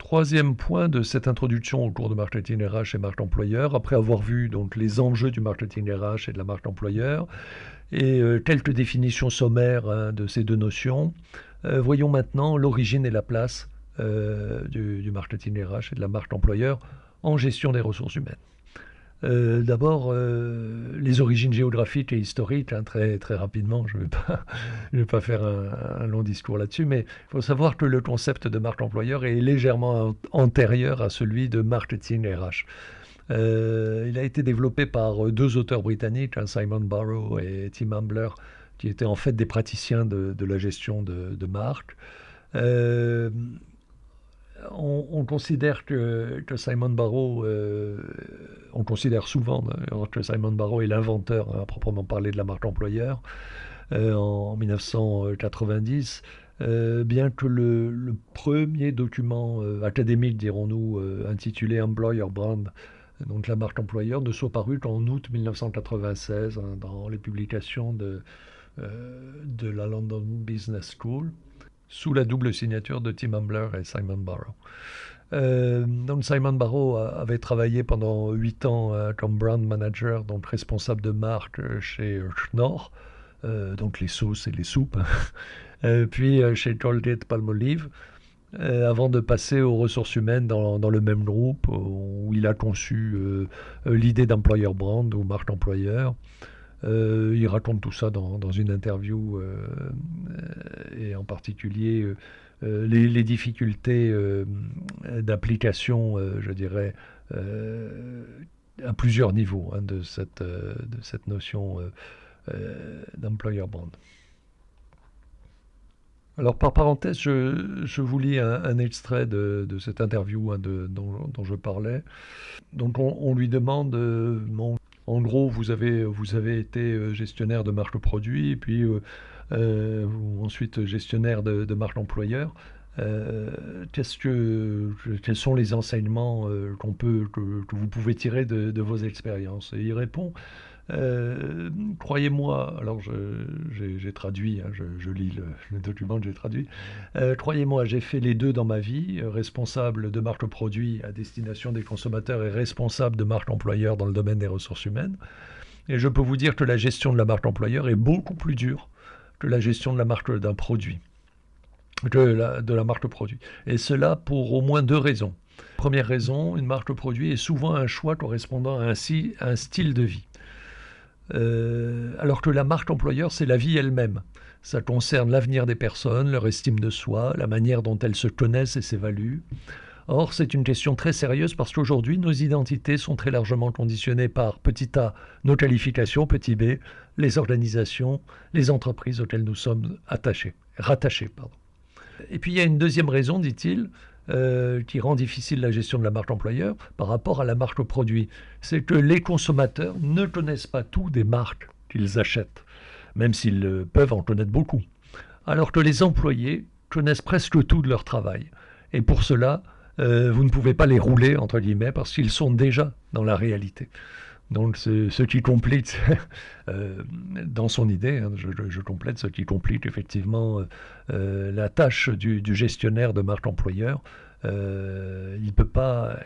troisième point de cette introduction au cours de marketing RH et marque employeur, après avoir vu donc les enjeux du marketing RH et de la marque employeur, et quelques définitions sommaires de ces deux notions, voyons maintenant l'origine et la place du marketing RH et de la marque employeur en gestion des ressources humaines. D'abord, les origines géographiques et historiques, hein, très rapidement, je ne vais pas faire un long discours là-dessus, mais il faut savoir que le concept de marque employeur est légèrement antérieur à celui de marketing RH. Il a été développé par deux auteurs britanniques, hein, Simon Barrow et Tim Ambler, qui étaient en fait des praticiens de la gestion de marque. On considère que Simon Barrow, on considère souvent que Simon Barrow est l'inventeur, hein, à proprement parler, de la marque employeur en 1990. Bien que le premier document académique, dirons-nous, intitulé Employer Brand, donc la marque employeur, ne soit paru qu'en août 1996 hein, dans les publications de la London Business School, sous la double signature de Tim Ambler et Simon Barrow. Donc Simon Barrow avait travaillé pendant 8 ans comme brand manager, donc responsable de marque chez Knorr, donc les sauces et les soupes, puis chez Colgate-Palmolive, avant de passer aux ressources humaines dans le même groupe où il a conçu l'idée d'employer brand ou marque employeur. Il raconte tout ça dans une interview et en particulier les difficultés d'application, je dirais, à plusieurs niveaux hein, de cette notion d'employer brand. Alors par parenthèse, je vous lis un extrait de cette interview hein, dont je parlais. Donc on lui demande, en gros, vous avez été gestionnaire de marque produit, et puis ensuite gestionnaire de marque employeur. Quels sont les enseignements que vous pouvez tirer de vos expériences? Et il répond, croyez-moi, alors j'ai traduit, hein, je lis le document que j'ai traduit. Croyez-moi, j'ai fait les deux dans ma vie, responsable de marque produit à destination des consommateurs et responsable de marque employeur dans le domaine des ressources humaines. Et je peux vous dire que la gestion de la marque employeur est beaucoup plus dure que la gestion de la marque d'un produit, de la marque produit. Et cela pour au moins deux raisons. Première raison, une marque produit est souvent un choix correspondant à un style de vie. Alors que la marque employeur, c'est la vie elle-même. Ça concerne l'avenir des personnes, leur estime de soi, la manière dont elles se connaissent et s'évaluent. Or, c'est une question très sérieuse parce qu'aujourd'hui, nos identités sont très largement conditionnées par, petit a, nos qualifications, petit b, les organisations, les entreprises auxquelles nous sommes rattachés. Et puis, il y a une deuxième raison, dit-il, qui rend difficile la gestion de la marque employeur par rapport à la marque produit. C'est que les consommateurs ne connaissent pas tout des marques qu'ils achètent, même s'ils peuvent en connaître beaucoup. Alors que les employés connaissent presque tout de leur travail. Et pour cela, vous ne pouvez pas les rouler, entre guillemets, parce qu'ils sont déjà dans la réalité. Donc ce qui complique, dans son idée, hein, je complète, ce qui complique effectivement la tâche du gestionnaire de marque employeur. Il peut pas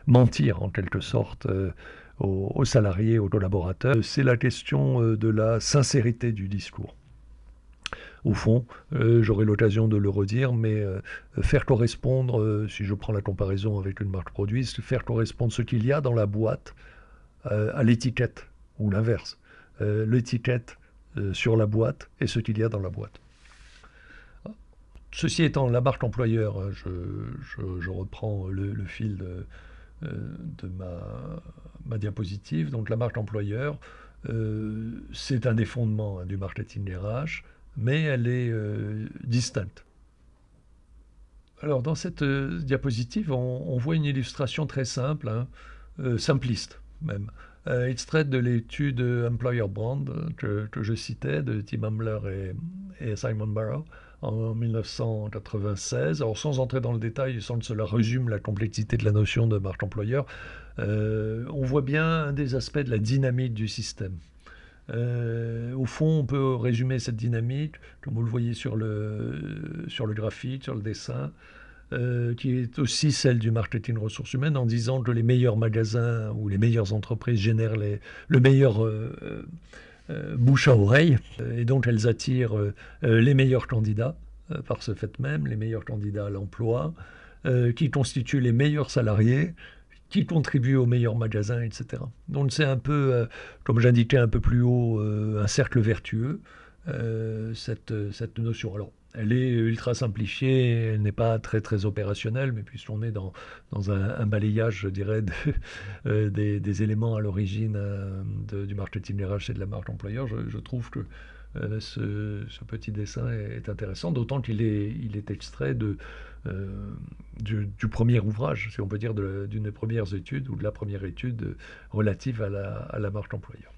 mentir en quelque sorte aux salariés, aux collaborateurs. C'est la question de la sincérité du discours. Au fond, j'aurai l'occasion de le redire, mais faire correspondre, si je prends la comparaison avec une marque produit, faire correspondre ce qu'il y a dans la boîte à l'étiquette, ou l'inverse. L'étiquette sur la boîte et ce qu'il y a dans la boîte. Ceci étant, la marque employeur, je reprends le fil de ma diapositive. Donc la marque employeur, c'est un des fondements hein, du marketing RH, mais elle est distincte. Alors dans cette diapositive, on voit une illustration très simple, hein, simpliste même, extraite de l'étude Employer Brand que je citais de Tim Ambler et Simon Barrow en 1996. Alors sans entrer dans le détail, sans que cela résume la complexité de la notion de marque employeur, on voit bien un des aspects de la dynamique du système. Au fond, on peut résumer cette dynamique, comme vous le voyez sur le graphique, sur le dessin. qui est aussi celle du marketing ressources humaines, en disant que les meilleurs magasins ou les meilleures entreprises génèrent le meilleur bouche à oreille, et donc elles attirent les meilleurs candidats, par ce fait même, les meilleurs candidats à l'emploi, qui constituent les meilleurs salariés, qui contribuent aux meilleurs magasins, etc. Donc c'est un peu, comme j'indiquais un peu plus haut, un cercle vertueux, cette notion. Alors, elle est ultra simplifiée, elle n'est pas très très opérationnelle, mais puisqu'on est dans un balayage, je dirais, des éléments à l'origine du marketing RH et de la marque employeur, je trouve que ce petit dessin est intéressant, d'autant qu'il est extrait du premier ouvrage, si on peut dire, d'une des premières études ou de la première étude relative à la marque employeur.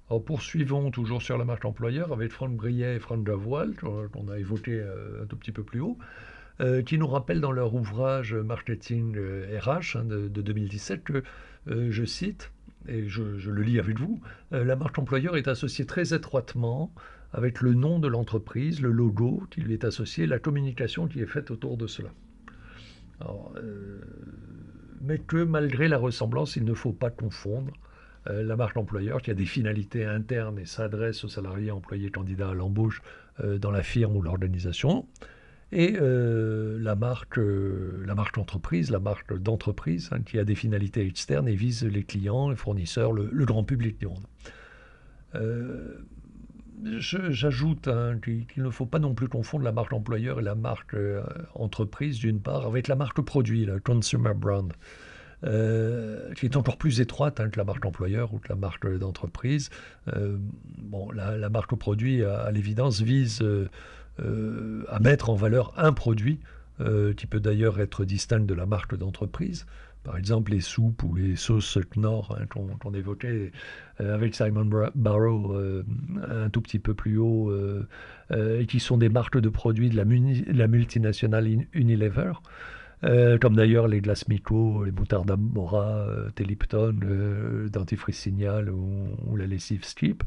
Alors poursuivons toujours sur la marque employeur avec Franck Briet et Franck Davoile, qu'on a évoqué un tout petit peu plus haut, qui nous rappellent dans leur ouvrage Marketing RH de 2017 que, je cite, et je le lis avec vous, la marque employeur est associée très étroitement avec le nom de l'entreprise, le logo qui lui est associé, la communication qui est faite autour de cela. Alors, mais que malgré la ressemblance, il ne faut pas confondre la marque employeur qui a des finalités internes et s'adresse aux salariés, employés, candidats à l'embauche dans la firme ou l'organisation, et la marque entreprise, la marque d'entreprise, qui a des finalités externes et vise les clients, les fournisseurs, le grand public du monde. J'ajoute qu'il ne faut pas non plus confondre la marque employeur et la marque entreprise, d'une part, avec la marque produit, la consumer brand, qui est encore plus étroite que la marque employeur ou que la marque d'entreprise. Bon, la marque produit, à l'évidence, vise à mettre en valeur un produit qui peut d'ailleurs être distinct de la marque d'entreprise. Par exemple, les soupes ou les sauces Knorr qu'on évoquait avec Simon Barrow un tout petit peu plus haut, et qui sont des marques de produits de la multinationale Unilever. Comme d'ailleurs les glaces Miko, les moutardes Amora, Lipton, dentifrice Signal ou la lessive Skip.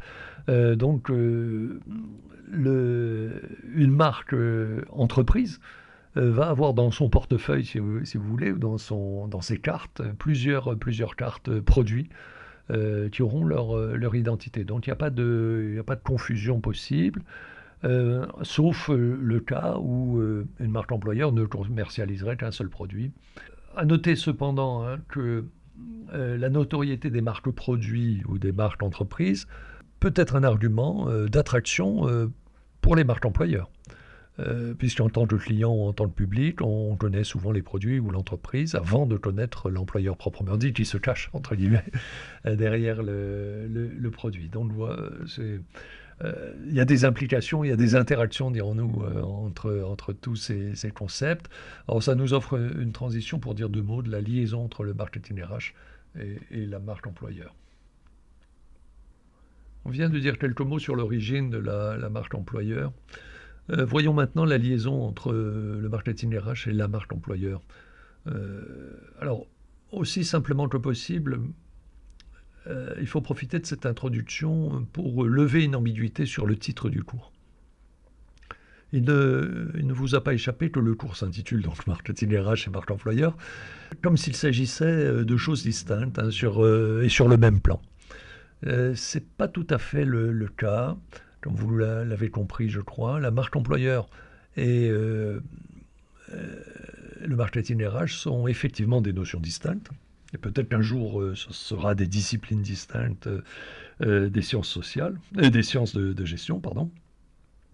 Donc une marque entreprise va avoir dans son portefeuille, si vous voulez, ou dans ses cartes, plusieurs cartes produits qui auront leur identité. Donc il n'y a pas de confusion possible. Sauf le cas où une marque employeur ne commercialiserait qu'un seul produit. À noter cependant que la notoriété des marques produits ou des marques entreprises peut être un argument d'attraction pour les marques employeurs. Puisqu'en tant que client ou en tant que public, on connaît souvent les produits ou l'entreprise avant de connaître l'employeur proprement dit, qui se cache, entre guillemets, derrière le produit. Donc, il y a des implications, il y a des interactions, dirons-nous, entre tous ces concepts. Alors, ça nous offre une transition pour dire deux mots de la liaison entre le marketing RH et la marque employeur. On vient de dire quelques mots sur l'origine de la marque employeur. Voyons maintenant la liaison entre le marketing RH et la marque employeur. Alors, aussi simplement que possible, il faut profiter de cette introduction pour lever une ambiguïté sur le titre du cours. Il ne vous a pas échappé que le cours s'intitule donc Marketing RH et marque employeur, comme s'il s'agissait de choses distinctes et sur le même plan. Ce n'est pas tout à fait le cas. Comme vous l'avez compris, je crois, la marque employeur et le marketing RH sont effectivement des notions distinctes. Et peut-être qu'un jour, ce sera des disciplines distinctes des sciences sociales, des sciences de gestion, pardon.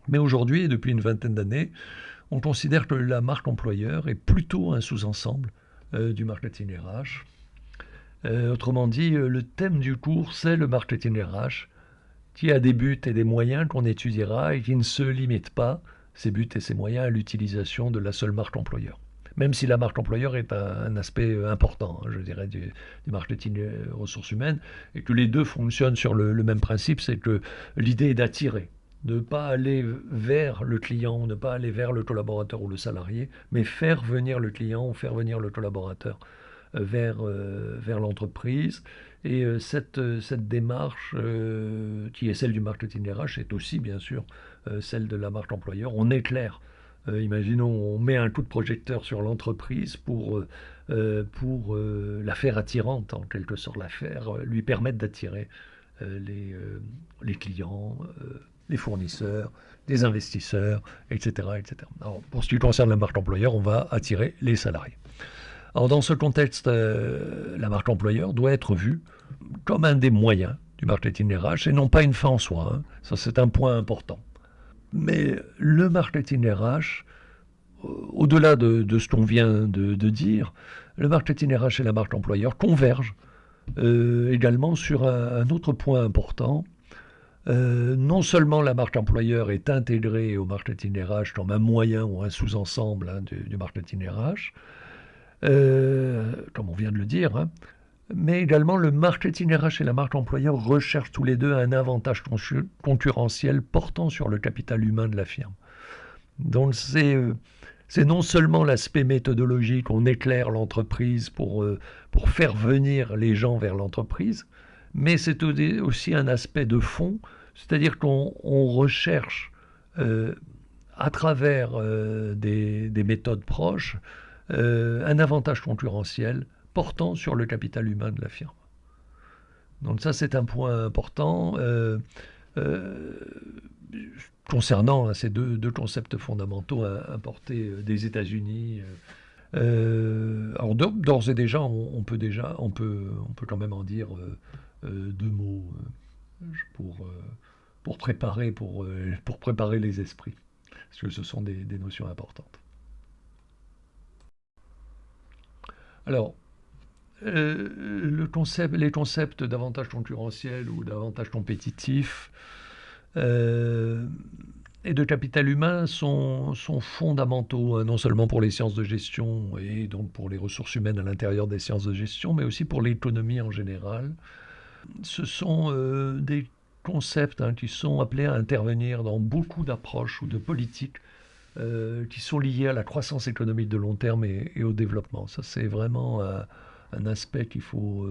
Mais aujourd'hui, et depuis une vingtaine d'années, on considère que la marque employeur est plutôt un sous-ensemble du marketing RH. Autrement dit, le thème du cours, c'est le marketing RH, qui a des buts et des moyens qu'on étudiera et qui ne se limite pas, ces buts et ces moyens, à l'utilisation de la seule marque employeur. Même si la marque employeur est un aspect important, je dirais, du marketing ressources humaines, et que les deux fonctionnent sur le même principe, c'est que l'idée est d'attirer, de ne pas aller vers le client, ne pas aller vers le collaborateur ou le salarié, mais faire venir le client ou faire venir le collaborateur vers l'entreprise, Et cette démarche, qui est celle du marketing RH, est aussi bien sûr celle de la marque employeur. On éclaire. Imaginons, on met un coup de projecteur sur l'entreprise pour la faire attirante, en quelque sorte, lui permettre d'attirer les clients, les fournisseurs, les investisseurs, etc., etc. Alors, pour ce qui concerne la marque employeur, on va attirer les salariés. Alors, dans ce contexte, la marque employeur doit être vue comme un des moyens du marketing RH et non pas une fin en soi. Hein. Ça, c'est un point important. Mais le marketing RH, au-delà de ce qu'on vient de dire, le marketing RH et la marque employeur convergent également sur un autre point important. Non seulement la marque employeur est intégrée au marketing RH comme un moyen ou un sous-ensemble du marketing RH, comme on vient de le dire, hein, mais également le marketing RH et la marque employeur recherchent tous les deux un avantage concurrentiel portant sur le capital humain de la firme. Donc c'est non seulement l'aspect méthodologique, on éclaire l'entreprise pour faire venir les gens vers l'entreprise, mais c'est aussi un aspect de fond, c'est-à-dire qu'on recherche à travers des méthodes proches un avantage concurrentiel portant sur le capital humain de la firme. Donc ça, c'est un point important concernant ces deux concepts fondamentaux importés des États-Unis. Alors d'ores et déjà, on peut quand même en dire deux mots pour préparer les esprits, parce que ce sont des notions importantes. Alors, les concepts d'avantage concurrentiel ou d'avantage compétitif et de capital humain sont fondamentaux, hein, non seulement pour les sciences de gestion et donc pour les ressources humaines à l'intérieur des sciences de gestion, mais aussi pour l'économie en général. Ce sont des concepts qui sont appelés à intervenir dans beaucoup d'approches ou de politiques qui sont liées à la croissance économique de long terme et au développement. Ça, c'est vraiment un aspect qu'il faut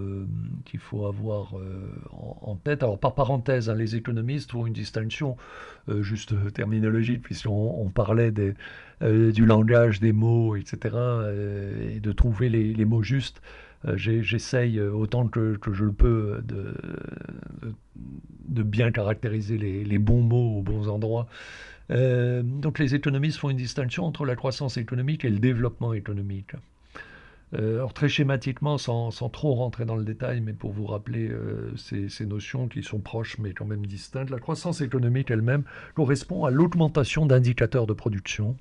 avoir en tête. Alors, par parenthèse, hein, les économistes font une distinction juste terminologique, puisqu'on parlait du langage, des mots, etc., et de trouver les mots justes. J'essaye autant que je le peux de bien caractériser les bons mots aux bons endroits. Donc les économistes font une distinction entre la croissance économique et le développement économique. Alors très schématiquement, sans trop rentrer dans le détail, mais pour vous rappeler ces notions qui sont proches mais quand même distinctes, la croissance économique elle-même correspond à l'augmentation d'indicateurs de production,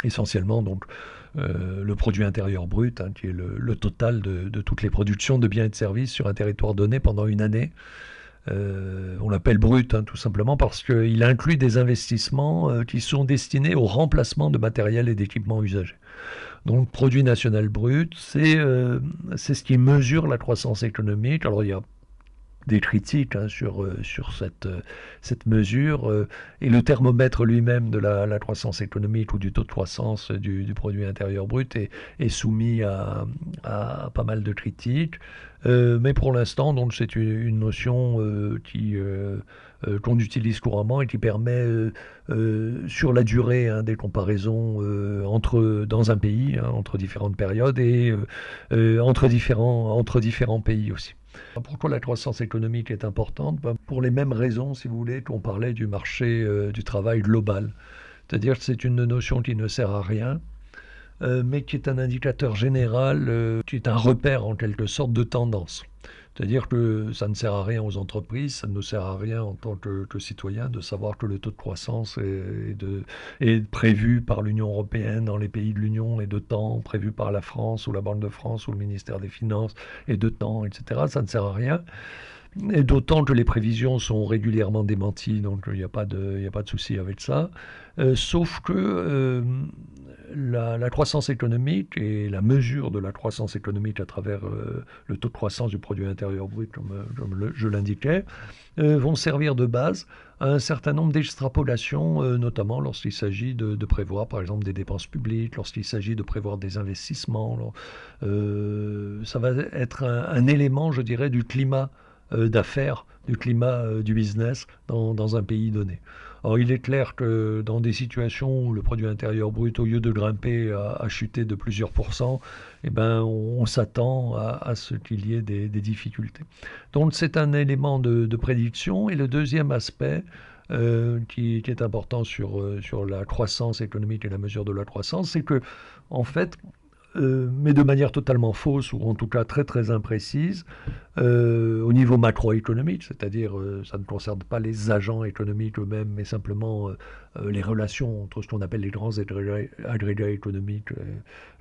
essentiellement donc le produit intérieur brut, hein, qui est le total de toutes les productions de biens et de services sur un territoire donné pendant une année. On l'appelle brut, hein, tout simplement parce qu'il inclut des investissements qui sont destinés au remplacement de matériel et d'équipements usagés. Donc, produit national brut, c'est ce qui mesure la croissance économique. Alors, il y a des critiques hein, sur cette mesure, et le thermomètre lui-même de la croissance économique ou du taux de croissance du produit intérieur brut est soumis à pas mal de critiques. Mais pour l'instant, donc c'est une notion qu'on utilise couramment et qui permet, sur la durée, hein, des comparaisons dans un pays, hein, entre différentes périodes et entre différents pays aussi. Pourquoi la croissance économique est importante? Pour les mêmes raisons, si vous voulez, qu'on parlait du marché du travail global. C'est-à-dire que c'est une notion qui ne sert à rien, mais qui est un indicateur général, qui est un repère en quelque sorte de tendance. C'est-à-dire que ça ne sert à rien aux entreprises, ça ne nous sert à rien en tant que citoyens de savoir que le taux de croissance est prévu par l'Union européenne dans les pays de l'Union et de temps, prévu par la France ou la Banque de France ou le ministère des Finances et de temps, etc. Ça ne sert à rien. Et d'autant que les prévisions sont régulièrement démenties, donc il n'y a pas de souci avec ça. Sauf que la croissance économique et la mesure de la croissance économique à travers le taux de croissance du produit intérieur brut, comme je l'indiquais, vont servir de base à un certain nombre d'extrapolations, notamment lorsqu'il s'agit de prévoir, par exemple, des dépenses publiques, lorsqu'il s'agit de prévoir des investissements. Ça va être un élément, je dirais, du climat d'affaires, du climat du business dans un pays donné. Alors il est clair que dans des situations où le produit intérieur brut, au lieu de grimper, a chuté de plusieurs pourcents, eh ben, on s'attend à ce qu'il y ait des difficultés. Donc c'est un élément de prédiction. Et le deuxième aspect qui est important sur la croissance économique et la mesure de la croissance, c'est que, en fait, mais de manière totalement fausse, ou en tout cas très très imprécise, au niveau macroéconomique, c'est-à-dire ça ne concerne pas les agents économiques eux-mêmes, mais simplement les relations entre ce qu'on appelle les grands agrégats économiques,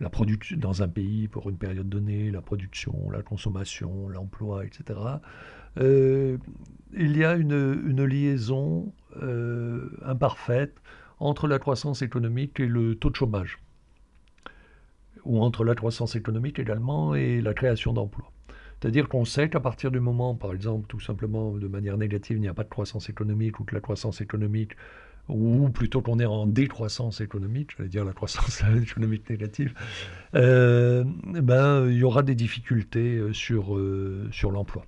la production dans un pays pour une période donnée, la production, la consommation, l'emploi, etc. Il y a une liaison imparfaite entre la croissance économique et le taux de chômage, ou entre la croissance économique également et la création d'emplois. C'est-à-dire qu'on sait qu'à partir du moment, par exemple, tout simplement de manière négative, il n'y a pas de croissance économique, ou que la croissance économique, ou plutôt qu'on est en décroissance économique, j'allais dire la croissance économique négative, il y aura des difficultés sur l'emploi.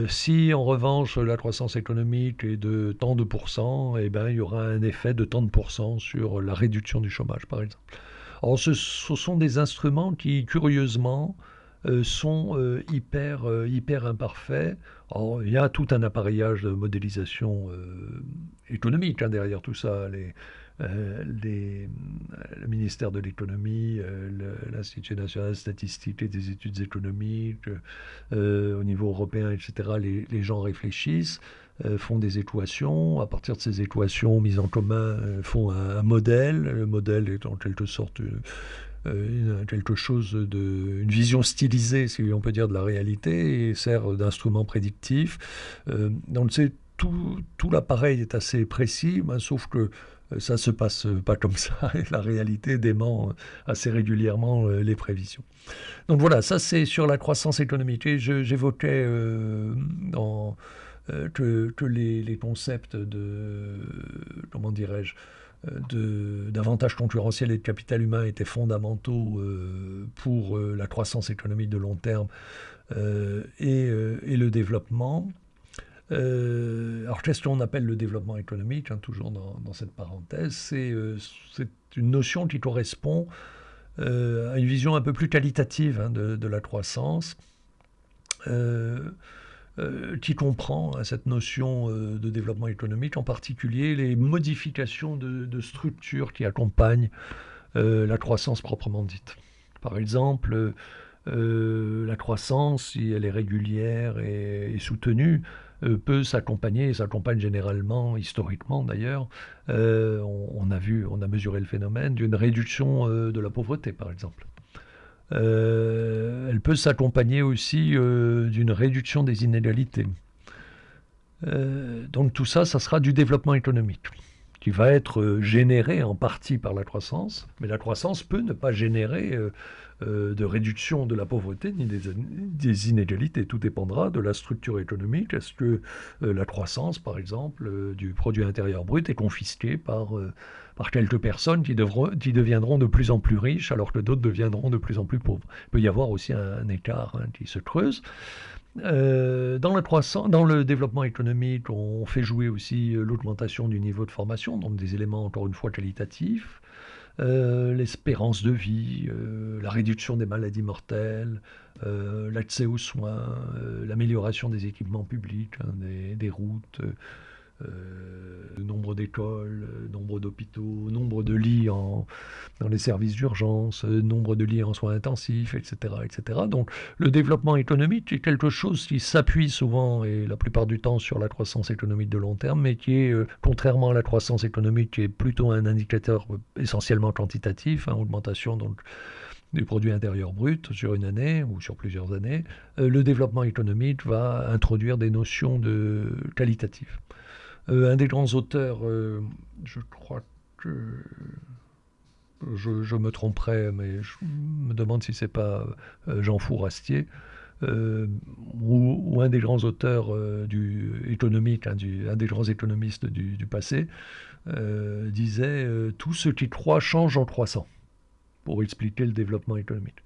Si en revanche la croissance économique est de tant de pourcents, il y aura un effet de tant de pourcents sur la réduction du chômage, par exemple. Alors ce sont des instruments qui, curieusement, sont hyper imparfaits. Alors, il y a tout un appareillage de modélisation économique derrière tout ça. Le ministère de l'économie, l'Institut national de statistique et des études économiques, au niveau européen, etc., les gens réfléchissent, font des équations. À partir de ces équations mises en commun, font un modèle. Le modèle est en quelque sorte quelque chose une vision stylisée, si on peut dire, de la réalité, et sert d'instrument prédictif. Donc tout l'appareil est assez précis, sauf que ça se passe pas comme ça, et la réalité dément assez régulièrement les prévisions. Donc voilà, ça c'est sur la croissance économique. Et j'évoquais que les concepts comment dirais-je, d'avantages concurrentiels et de capital humain étaient fondamentaux pour la croissance économique de long terme et le développement. Alors qu'est-ce qu'on appelle le développement économique, toujours dans cette parenthèse, c'est une notion qui correspond à une vision un peu plus qualitative de la croissance, qui comprend cette notion de développement économique, en particulier les modifications de structure qui accompagnent la croissance proprement dite. Par exemple, la croissance, si elle est régulière et soutenue, peut s'accompagner, et s'accompagne généralement, historiquement d'ailleurs, on a mesuré le phénomène d'une réduction de la pauvreté, par exemple. Elle peut s'accompagner aussi d'une réduction des inégalités. Donc tout ça, ça sera du développement économique, qui va être généré en partie par la croissance, mais la croissance peut ne pas générer de réduction de la pauvreté ni des inégalités. Tout dépendra de la structure économique. Est-ce que la croissance, par exemple, du produit intérieur brut est confisquée par quelques personnes qui deviendront de plus en plus riches, alors que d'autres deviendront de plus en plus pauvres? Il peut y avoir aussi un écart qui se creuse. Dans le développement économique, on fait jouer aussi l'augmentation du niveau de formation, donc des éléments encore une fois qualitatifs, l'espérance de vie, la réduction des maladies mortelles, l'accès aux soins, l'amélioration des équipements publics, des routes, nombre d'écoles, nombre d'hôpitaux, nombre de lits dans les services d'urgence, nombre de lits en soins intensifs, etc., etc. Donc le développement économique est quelque chose qui s'appuie souvent et la plupart du temps sur la croissance économique de long terme, mais qui est, contrairement à la croissance économique, qui est plutôt un indicateur essentiellement quantitatif, augmentation donc du produit intérieur brut sur une année ou sur plusieurs années. Le développement économique va introduire des notions qualitatives. Un des grands auteurs, je crois que je me tromperais, mais je me demande si c'est pas Jean Fourastier, euh, ou un des grands auteurs économiques, un des grands économistes du passé, disait tout ce qui croît change en croissant, pour expliquer le développement économique.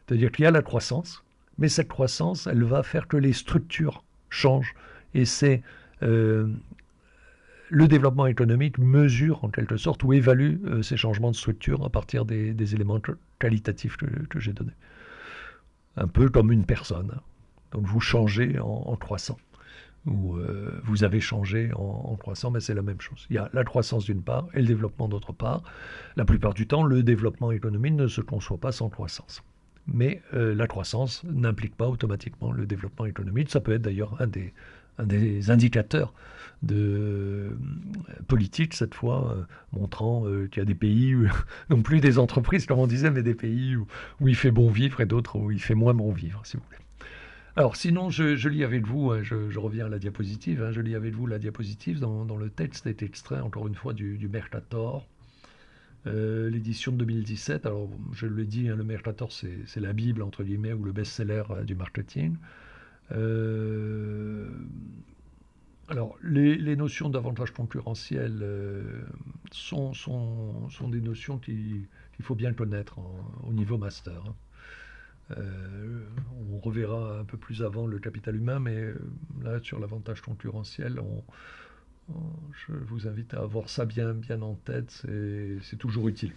C'est-à-dire qu'il y a la croissance, mais cette croissance, elle va faire que les structures changent, et c'est le développement économique mesure en quelque sorte ou évalue ces changements de structure à partir des éléments qualitatifs que j'ai donnés. Un peu comme une personne. Donc vous changez en croissant, ou vous avez changé en croissant, mais c'est la même chose. Il y a la croissance d'une part et le développement d'autre part. La plupart du temps, le développement économique ne se conçoit pas sans croissance. Mais la croissance n'implique pas automatiquement le développement économique. Ça peut être d'ailleurs un des indicateurs politique cette fois, montrant qu'il y a des pays, non plus des entreprises comme on disait, mais des pays où il fait bon vivre et d'autres où il fait moins bon vivre, si vous voulez. Alors sinon, je lis avec vous, je reviens à la diapositive, je lis avec vous la diapositive, dans le texte est extrait encore une fois du Mercator, l'édition de 2017. Alors je le dis, le Mercator c'est la Bible entre guillemets, ou le best-seller du marketing. Alors, les notions d'avantage concurrentiel sont des notions qu'il faut bien connaître au niveau master. On reverra un peu plus avant le capital humain, mais là, sur l'avantage concurrentiel, je vous invite à avoir ça bien en tête, c'est toujours utile.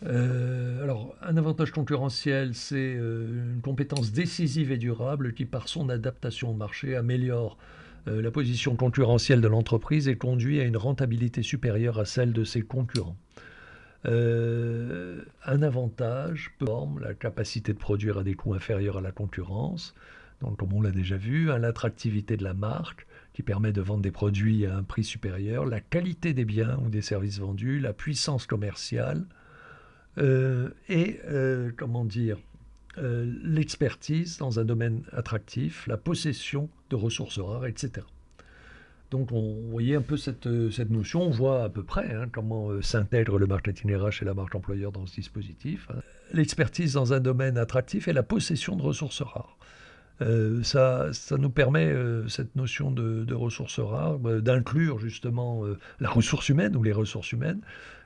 Alors, un avantage concurrentiel, c'est une compétence décisive et durable qui, par son adaptation au marché, améliore la position concurrentielle de l'entreprise et conduit à une rentabilité supérieure à celle de ses concurrents. Un avantage forme la capacité de produire à des coûts inférieurs à la concurrence, donc comme on l'a déjà vu, l'attractivité de la marque qui permet de vendre des produits à un prix supérieur, la qualité des biens ou des services vendus, la puissance commerciale l'expertise dans un domaine attractif, la possession de ressources rares, etc. Donc vous voyez un peu cette notion, on voit à peu près comment s'intègre le marketing RH et la marque employeur dans ce dispositif. L'expertise dans un domaine attractif et la possession de ressources rares. Ça nous permet, cette notion de ressources rares, d'inclure justement la ressource humaine ou les ressources humaines,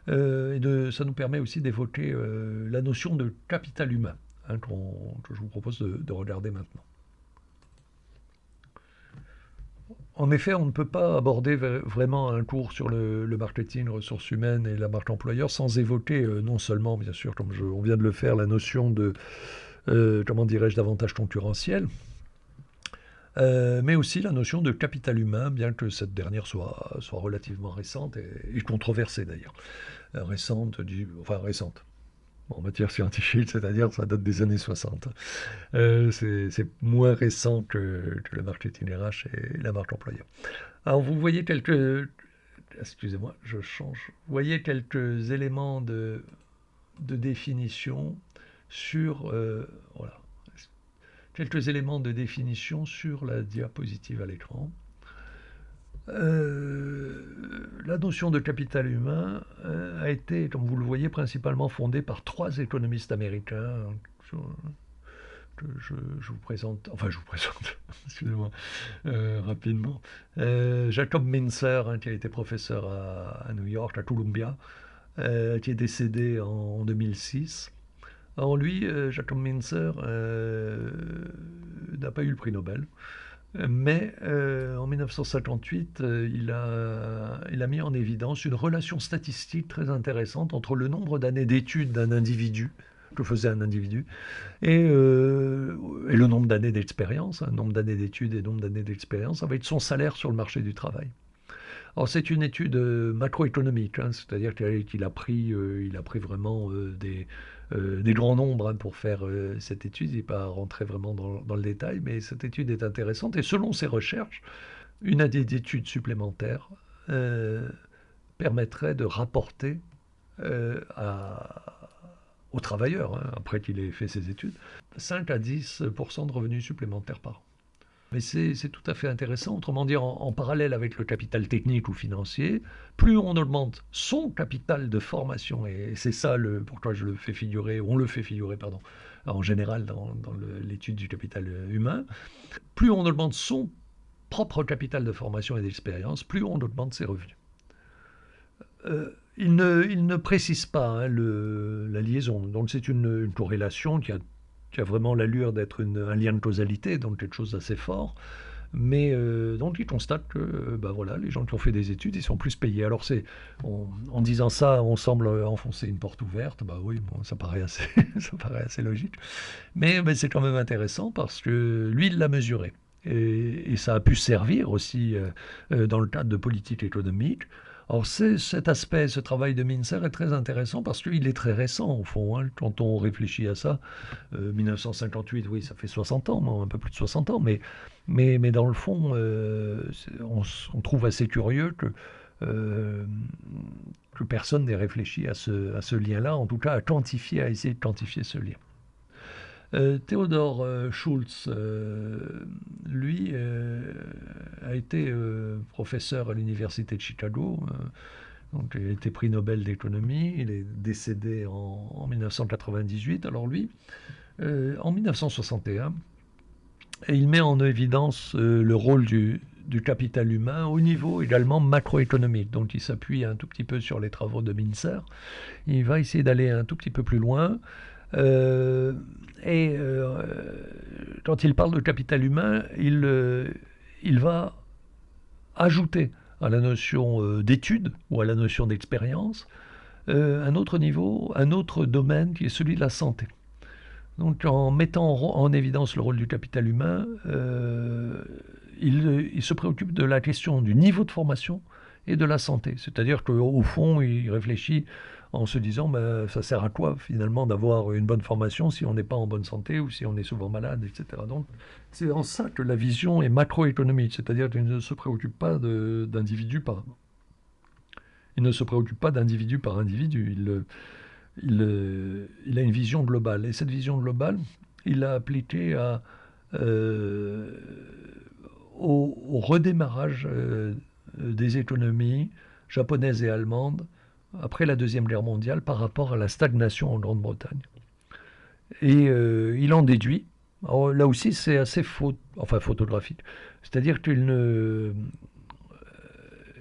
ça nous permet aussi d'évoquer la notion de capital humain, que je vous propose de regarder maintenant. En effet, on ne peut pas aborder vraiment un cours sur le marketing, ressources humaines et la marque employeur sans évoquer non seulement, bien sûr, comme on vient de le faire, la notion de, d'avantage concurrentiel, mais aussi la notion de capital humain, bien que cette dernière soit relativement récente et controversée d'ailleurs. Récente. En matière scientifique, c'est-à-dire ça date des années 60. C'est moins récent que le marketing RH et la marque employeur. Alors vous voyez excusez-moi, je change. Vous voyez quelques éléments de définition sur voilà. Quelques éléments de définition sur la diapositive à l'écran. La notion de capital humain a été, comme vous le voyez, principalement fondée par 3 économistes américains que je vous présente, excusez-moi, rapidement. Jacob Mincer, qui a été professeur à New York, à Columbia, qui est décédé en 2006. Alors lui, Jacob Mincer, n'a pas eu le prix Nobel. Mais en 1958, il a mis en évidence une relation statistique très intéressante entre le nombre d'années d'études d'un individu, que faisait un individu, et le nombre d'années d'expérience, nombre d'années d'études et nombre d'années d'expérience, avec son salaire sur le marché du travail. Alors c'est une étude macroéconomique, c'est-à-dire qu'il a pris vraiment des grands nombres pour faire cette étude. Il n'est pas rentré vraiment dans le détail, mais cette étude est intéressante. Et selon ses recherches, une année d'études supplémentaire permettrait de rapporter aux travailleurs, après qu'il ait fait ses études, 5 à 10% de revenus supplémentaires par an. Mais c'est tout à fait intéressant. Autrement dit, en parallèle avec le capital technique ou financier, plus on augmente son capital de formation, et c'est ça pourquoi je le fais figurer, on le fait figurer, pardon, en général dans l'étude du capital humain, plus on augmente son propre capital de formation et d'expérience, plus on augmente ses revenus. Il ne précise pas hein, la liaison, donc c'est une corrélation qui a vraiment l'allure d'être un lien de causalité, donc quelque chose d'assez fort, mais donc il constate que voilà, les gens qui ont fait des études, ils sont plus payés. Alors en disant ça, on semble enfoncer une porte ouverte, oui, bon, ça paraît assez logique, mais c'est quand même intéressant parce que lui, il l'a mesuré. Et ça a pu servir aussi dans le cadre de politique économique. Alors cet aspect, ce travail de Mincer est très intéressant parce qu'il est très récent au fond, hein, quand on réfléchit à ça. 1958, oui, ça fait 60 ans, un peu plus de 60 ans, mais dans le fond, on trouve assez curieux que personne n'ait réfléchi à ce lien-là, en tout cas à essayer de quantifier ce lien. Theodor Schultz, lui, a été professeur à l'université de Chicago, donc il a été prix Nobel d'économie, il est décédé en 1998. Alors lui, en 1961, il met en évidence le rôle du capital humain au niveau également macroéconomique. Donc il s'appuie un tout petit peu sur les travaux de Mincer. Il va essayer d'aller un tout petit peu plus loin. Quand il parle de capital humain, il va ajouter à la notion d'étude ou à la notion d'expérience un autre niveau, un autre domaine qui est celui de la santé. Donc en mettant en évidence le rôle du capital humain, il se préoccupe de la question du niveau de formation et de la santé. C'est-à-dire qu'au fond, il réfléchit en se disant ça sert à quoi finalement d'avoir une bonne formation si on n'est pas en bonne santé ou si on est souvent malade, etc. Donc c'est en ça que la vision est macroéconomique, c'est-à-dire qu'il ne se préoccupe pas d'individu par individu. Il a une vision globale. Et cette vision globale, il l'a appliquée au redémarrage des économies japonaises et allemandes après la Deuxième Guerre mondiale par rapport à la stagnation en Grande-Bretagne. Et il en déduit, alors là aussi c'est assez photographique, c'est-à-dire qu'il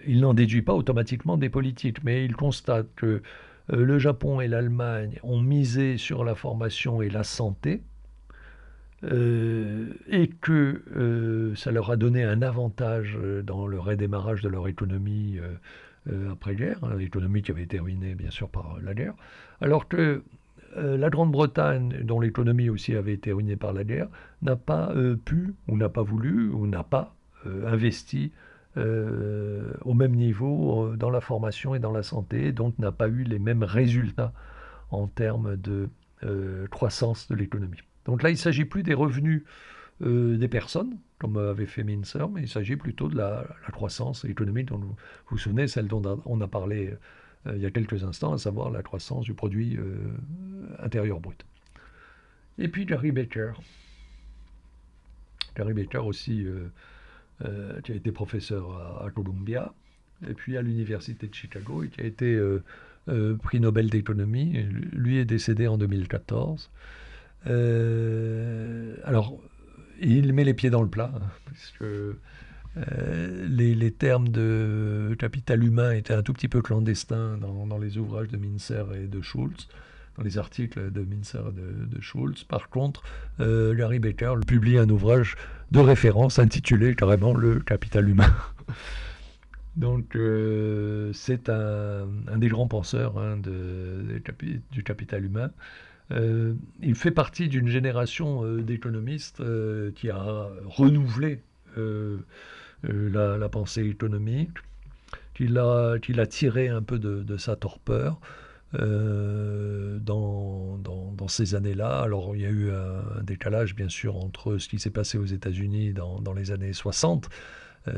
n'en déduit pas automatiquement des politiques, mais il constate que le Japon et l'Allemagne ont misé sur la formation et la santé, et que ça leur a donné un avantage dans le redémarrage de leur économie après-guerre, hein, l'économie qui avait été ruinée bien sûr par la guerre, alors que la Grande-Bretagne, dont l'économie aussi avait été ruinée par la guerre, n'a pas pu, ou n'a pas voulu, ou n'a pas investi au même niveau dans la formation et dans la santé, donc n'a pas eu les mêmes résultats en termes de croissance de l'économie. Donc là, il ne s'agit plus des revenus des personnes, comme avait fait Mincer, mais il s'agit plutôt de la croissance économique dont vous vous souvenez, celle dont on a parlé il y a quelques instants, à savoir la croissance du produit intérieur brut. Et puis Gary Becker. Gary Becker aussi, qui a été professeur à Columbia, et puis à l'université de Chicago, et qui a été prix Nobel d'économie. Lui est décédé en 2014. Alors, il met les pieds dans le plat, hein, puisque les termes de capital humain étaient un tout petit peu clandestins dans les ouvrages de Mincer et de Schultz, dans les articles de Mincer et de Schultz. Par contre, Gary Becker publie un ouvrage de référence intitulé carrément Le capital humain. Donc c'est un des grands penseurs hein, du capital humain. Il fait partie d'une génération d'économistes qui a renouvelé la pensée économique, qu'il a tiré un peu de sa torpeur dans ces années-là. Alors il y a eu un décalage bien sûr entre ce qui s'est passé aux États-Unis dans les années 60,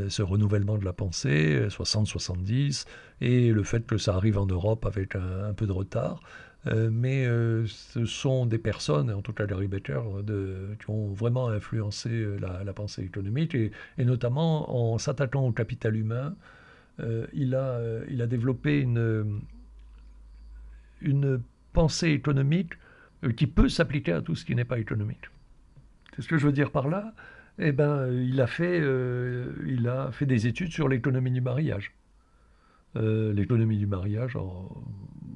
ce renouvellement de la pensée, 60-70, et le fait que ça arrive en Europe avec un peu de retard. Mais ce sont des personnes, en tout cas Gary Becker, qui ont vraiment influencé la pensée économique, et notamment en s'attaquant au capital humain, il a développé une pensée économique qui peut s'appliquer à tout ce qui n'est pas économique. C'est ce que je veux dire par là. Eh ben, il a fait des études sur l'économie du mariage. L'économie du mariage, alors,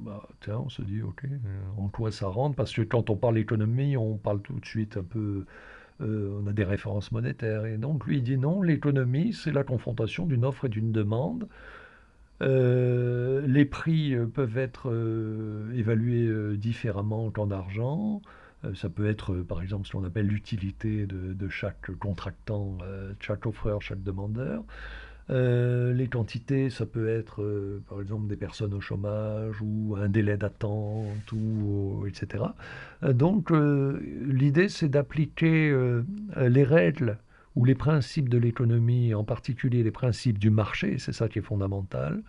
bah, tiens, on se dit, ok, en quoi ça rentre? Parce que quand on parle économie, on parle tout de suite un peu, on a des références monétaires. Et donc, lui, il dit non, l'économie, c'est la confrontation d'une offre et d'une demande. Les prix peuvent être évalués différemment qu'en argent. Ça peut être, par exemple, ce qu'on appelle l'utilité de chaque contractant, chaque offreur, chaque demandeur. Les quantités, ça peut être, par exemple, des personnes au chômage ou un délai d'attente, ou, etc. Donc, l'idée, c'est d'appliquer les règles ou les principes de l'économie, en particulier les principes du marché, c'est ça qui est fondamental,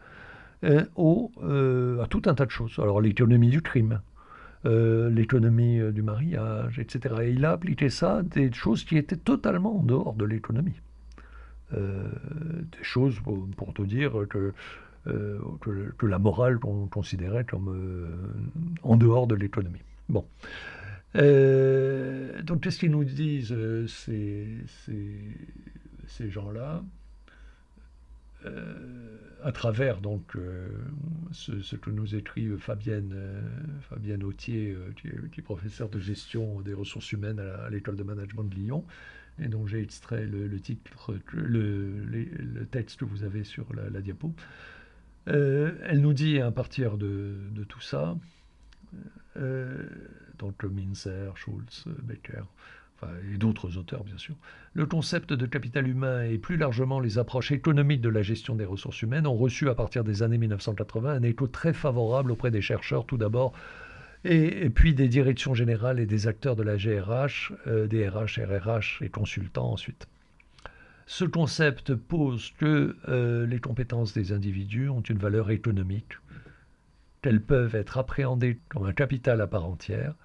à tout un tas de choses. Alors l'économie du crime, l'économie du mariage, etc. Et il a appliqué ça à des choses qui étaient totalement en dehors de l'économie. Des choses, pour te dire, que la morale qu'on considérait comme en dehors de l'économie. Bon. Donc qu'est-ce qu'ils nous disent, ces gens-là, à travers donc ce que nous écrit Fabienne Autier, qui est professeure de gestion des ressources humaines à l'école de management de Lyon, et dont j'ai extrait le titre, le texte que vous avez sur la diapo. Elle nous dit à partir de tout ça, donc Mincer, Schultz, Becker, enfin, et d'autres auteurs bien sûr, le concept de capital humain et plus largement les approches économiques de la gestion des ressources humaines ont reçu à partir des années 1980 un écho très favorable auprès des chercheurs tout d'abord, et puis des directions générales et des acteurs de la GRH, des RH, RRH et consultants ensuite. Ce concept pose que les compétences des individus ont une valeur économique, qu'elles peuvent être appréhendées comme un capital à part entière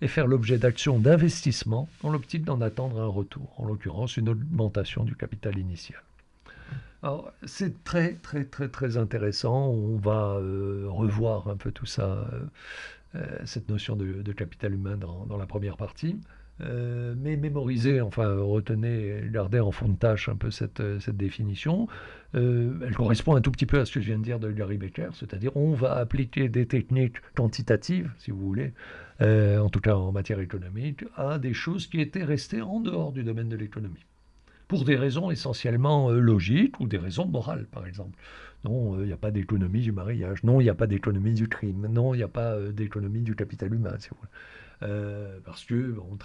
et faire l'objet d'actions d'investissement dans l'optique d'en attendre un retour, en l'occurrence une augmentation du capital initial. Alors, c'est très très très très intéressant, on va revoir un peu tout ça, cette notion de capital humain dans la première partie. Mais mémoriser, enfin retenez, gardez en fond de tâche un peu cette définition. Elle correspond un tout petit peu à ce que je viens de dire de Gary Becker, c'est-à-dire on va appliquer des techniques quantitatives, si vous voulez, en tout cas en matière économique, à des choses qui étaient restées en dehors du domaine de l'économie, pour des raisons essentiellement logiques ou des raisons morales, par exemple. Non, il n'y a pas d'économie du mariage. Non, il n'y a pas d'économie du crime. Non, il n'y a pas d'économie du capital humain, si vous voulez. Parce que on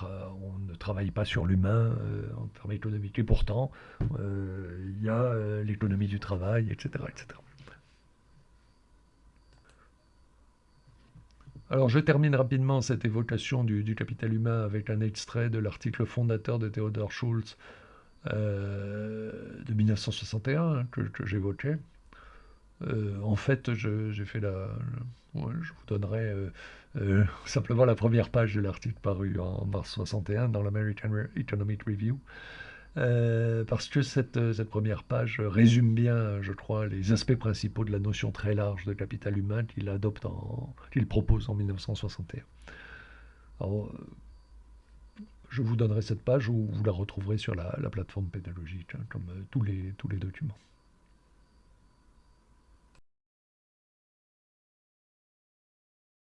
ne travaille pas sur l'humain en termes économiques. Et pourtant, il y a l'économie du travail, etc., etc. Alors, je termine rapidement cette évocation du capital humain avec un extrait de l'article fondateur de Theodor Schultz de 1961 que j'évoquais. En fait, j'ai fait ouais, je vous donnerai simplement la première page de l'article paru en mars 61 dans l'American Economic Review, parce que cette première page résume bien, je crois, les aspects principaux de la notion très large de capital humain qu'il propose en 1961. Alors, je vous donnerai cette page, ou vous la retrouverez sur la plateforme pédagogique, hein, comme tous les documents.